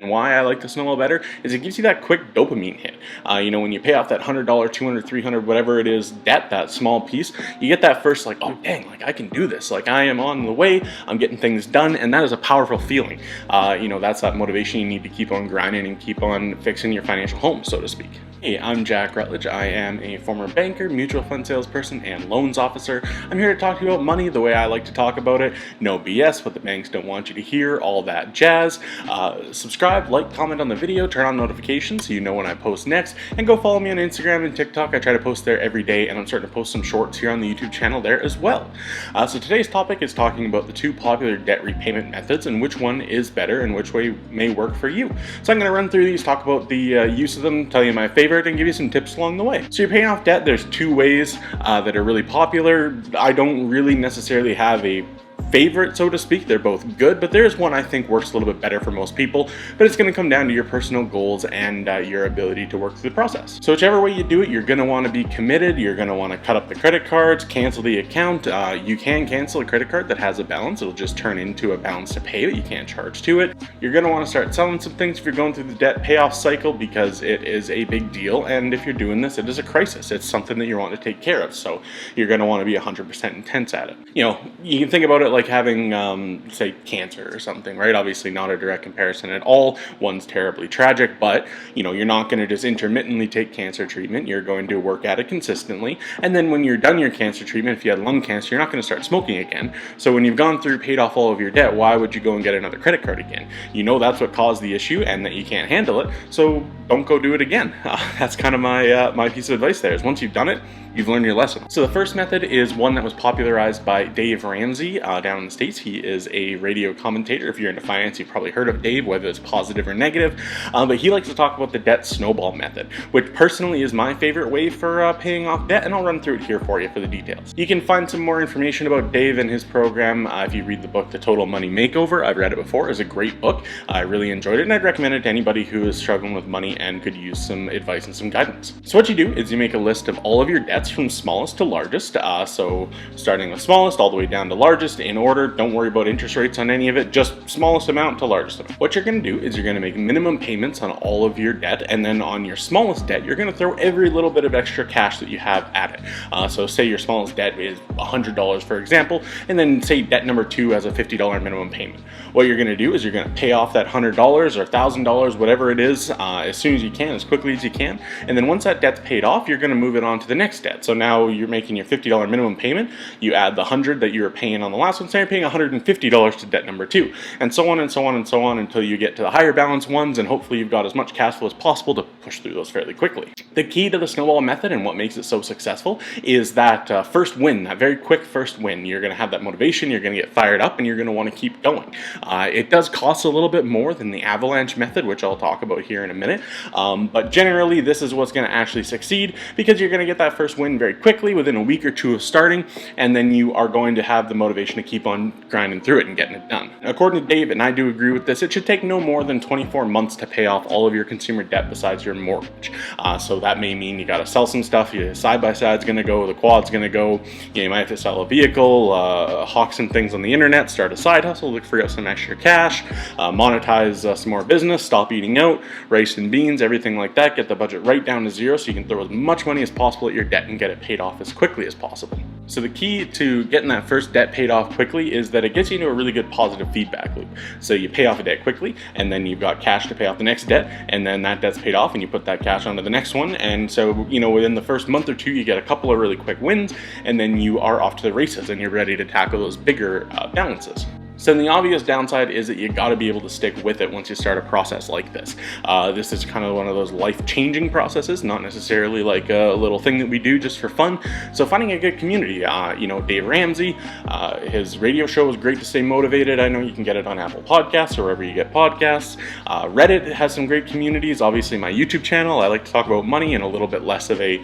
And why I like the snowball better is it gives you that quick dopamine hit. When you pay off that $100, $200, $300, whatever it is, debt, that small piece, you get that first like, oh dang, like I can do this. Like I am on the way, I'm getting things done, and that is a powerful feeling. That's that motivation you need to keep on grinding and keep on fixing your financial home, so to speak. Hey, I'm Jack Routledge. I am a former banker, mutual fund salesperson, and loans officer. I'm here to talk to you about money the way I like to talk about it. No BS, what the banks don't want you to hear, all that jazz. Subscribe, like, comment on the video, turn on notifications so you know when I post next, and go follow me on Instagram and TikTok. I try to post there every day, and I'm starting to post some shorts here on the YouTube channel there as well. So today's topic is talking about the two popular debt repayment methods and which one is better and which way may work for you. So I'm going to run through these, talk about the use of them, tell you my favorite, and give you some tips along the way. So you're paying off debt, there's two ways that are really popular. I don't really necessarily have a favorite, so to speak. They're both good, but there's one I think works a little bit better for most people, but it's going to come down to your personal goals and your ability to work through the process. So whichever way you do it, you're going to want to be committed. You're going to want to cut up the credit cards, cancel the account. You can cancel a credit card that has a balance. It'll just turn into a balance to pay, but you can't charge to it. You're going to want to start selling some things if you're going through the debt payoff cycle, because it is a big deal, and if you're doing this, it is a crisis. It's something that you want to take care of, so you're going to want to be 100% intense at it. You can think about it like having, say, cancer or something, right? Obviously not a direct comparison at all. One's terribly tragic, but, you're not going to just intermittently take cancer treatment. You're going to work at it consistently. And then when you're done your cancer treatment, if you had lung cancer, you're not going to start smoking again. So when you've gone through, paid off all of your debt, why would you go and get another credit card again? That's what caused the issue and that you can't handle it. So don't go do it again. That's kind of my piece of advice there, is once you've done it, you've learned your lesson. So the first method is one that was popularized by Dave Ramsey down in the States. He is a radio commentator. If you're into finance, you've probably heard of Dave, whether it's positive or negative. But he likes to talk about the Debt Snowball Method, which personally is my favorite way for paying off debt, and I'll run through it here for you for the details. You can find some more information about Dave and his program if you read the book, The Total Money Makeover. I've read it before. It's a great book. I really enjoyed it, and I'd recommend it to anybody who is struggling with money and could use some advice and some guidance. So what you do is you make a list of all of your debts from smallest to largest. So starting with smallest all the way down to largest in order. Don't worry about interest rates on any of it, just smallest amount to largest amount. What you're going to do is you're going to make minimum payments on all of your debt, and then on your smallest debt, you're going to throw every little bit of extra cash that you have at it. So say your smallest debt is $100, for example, and then say debt number 2 has a $50 minimum payment. What you're going to do is you're going to pay off that $100 or $1,000, whatever it is, as soon as you can, as quickly as you can. And then once that debt's paid off, you're going to move it on to the next debt. So now you're making your $50 minimum payment. You add the $100 that you were paying on the last one, so you're paying $150 to debt number 2, and so on and so on and so on until you get to the higher balance ones, and hopefully you've got as much cash flow as possible to push through those fairly quickly. The key to the snowball method and what makes it so successful is that first win, that very quick first win. You're going to have that motivation, you're going to get fired up, and you're going to want to keep going. It does cost a little bit more than the Avalanche Method, which I'll talk about here in a minute, but generally this is what's going to actually succeed, because you're going to get that first win very quickly within a week or two of starting, and then you are going to have the motivation to keep on grinding through it and getting it done. According to Dave, and I do agree with this, it should take no more than 24 months to pay off all of your consumer debt besides your mortgage. So that may mean you got to sell some stuff, your side-by-side's going to go, the quad's going to go, you might have to sell a vehicle, hawk some things on the internet, start a side hustle, look for some extra cash, monetize some more business, stop eating out, rice and beans, everything like that. Get the budget right down to zero so you can throw as much money as possible at your debt and get it paid off as quickly as possible. So the key to getting that first debt paid off quickly is that it gets you into a really good positive feedback loop. So you pay off a debt quickly, and then you've got cash to pay off the next debt, and then that debt's paid off and you put that cash onto the next one. And so, within the first month or two, you get a couple of really quick wins, and then you are off to the races and you're ready to tackle those bigger balances. So the obvious downside is that you got to be able to stick with it once you start a process like this. This is kind of one of those life-changing processes, not necessarily like a little thing that we do just for fun. So finding a good community, Dave Ramsey, his radio show is great to stay motivated. I know you can get it on Apple Podcasts or wherever you get podcasts. Reddit has some great communities. Obviously my YouTube channel, I like to talk about money and a little bit less of a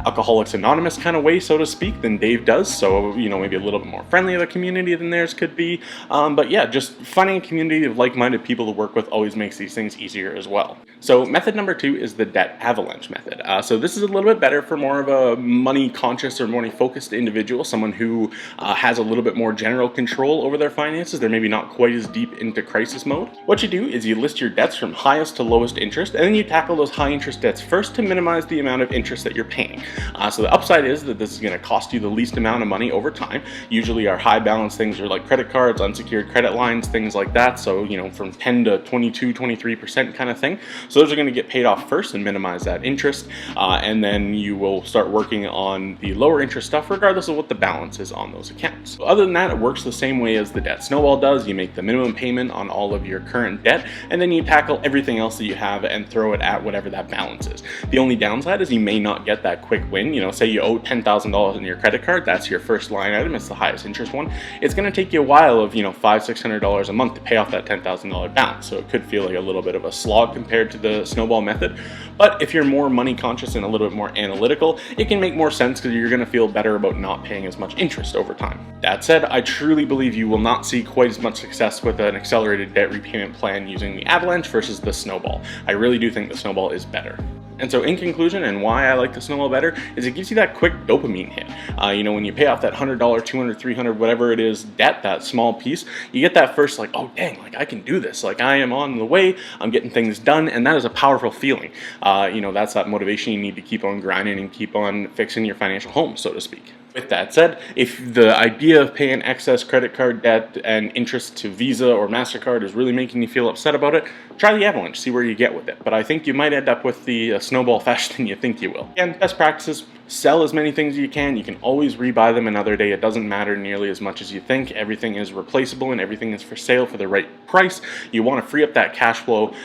Alcoholics Anonymous kind of way, so to speak, than Dave does. So, you know, maybe a little bit more friendly of a community than theirs could be. But yeah, just finding a community of like-minded people to work with always makes these things easier as well. So method number 2 is the Debt Avalanche Method. So this is a little bit better for more of a money-conscious or money-focused individual, someone who has a little bit more general control over their finances. They're maybe not quite as deep into crisis mode. What you do is you list your debts from highest to lowest interest, and then you tackle those high interest debts first to minimize the amount of interest that you're paying. So the upside is that this is going to cost you the least amount of money over time. Usually our high balance things are like credit cards, unsecured credit lines, things like that. So, you know, from 10 to 22, 23% kind of thing. So those are going to get paid off first and minimize that interest. And then you will start working on the lower interest stuff regardless of what the balance is on those accounts. So other than that, it works the same way as the Debt Snowball does. You make the minimum payment on all of your current debt, and then you tackle everything else that you have and throw it at whatever that balance is. The only downside is you may not get that quick win. You know, say you owe $10,000 in your credit card, that's your first line item, it's the highest interest one. It's going to take you a while of, you know, $500-600 a month to pay off that $10,000 balance. So it could feel like a little bit of a slog compared to the snowball method. But if you're more money conscious and a little bit more analytical, it can make more sense because you're going to feel better about not paying as much interest over time. That said, I truly believe you will not see quite as much success with an accelerated debt repayment plan using the Avalanche versus the Snowball. I really do think the Snowball is better. And so in conclusion, and why I like the Snowball better, is it gives you that quick dopamine hit. You know, when you pay off that $100, $200, $300, whatever it is, debt, that small piece, you get that first like, oh dang, like I can do this. Like I am on the way, I'm getting things done, and that is a powerful feeling. You know, that's that motivation you need to keep on grinding and keep on fixing your financial home, so to speak. With that said, if the idea of paying excess credit card debt and interest to Visa or MasterCard is really making you feel upset about it, try the Avalanche, see where you get with it. But I think you might end up with the Snowball faster than you think you will. Again, best practices, sell as many things as you can. You can always rebuy them another day. It doesn't matter nearly as much as you think. Everything is replaceable and everything is for sale for the right price. You want to free up that cash flow,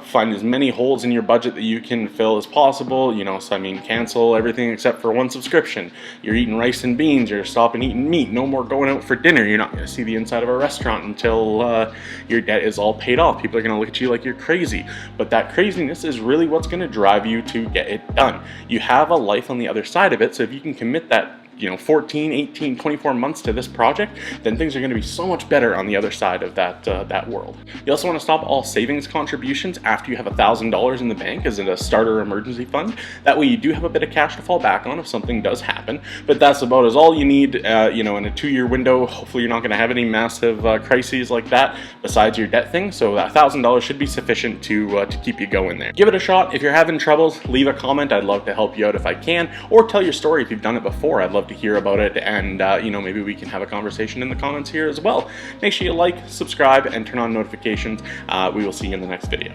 find as many holes in your budget that you can fill as possible. You know, so I mean, cancel everything except for one subscription. You're eating rice and beans, you're stopping eating meat, no more going out for dinner. You're not going to see the inside of a restaurant until your debt is all paid off. People are going to look at you like you're crazy. But that craziness is really what's going to drive you to get it done. You have a life on the other side of it, so if you can commit that 14, 18, 24 months to this project, then things are going to be so much better on the other side of that world. You also want to stop all savings contributions after you have $1,000 in the bank as a starter emergency fund. That way you do have a bit of cash to fall back on if something does happen, but that's about as all you need, in a 2-year window. Hopefully you're not going to have any massive crises like that besides your debt thing, so that $1,000 should be sufficient to keep you going there. Give it a shot. If you're having troubles, leave a comment. I'd love to help you out if I can, or tell your story if you've done it before. I'd love to hear about it, and maybe we can have a conversation in the comments here as well. Make sure you like, subscribe, and turn on notifications. We will see you in the next video.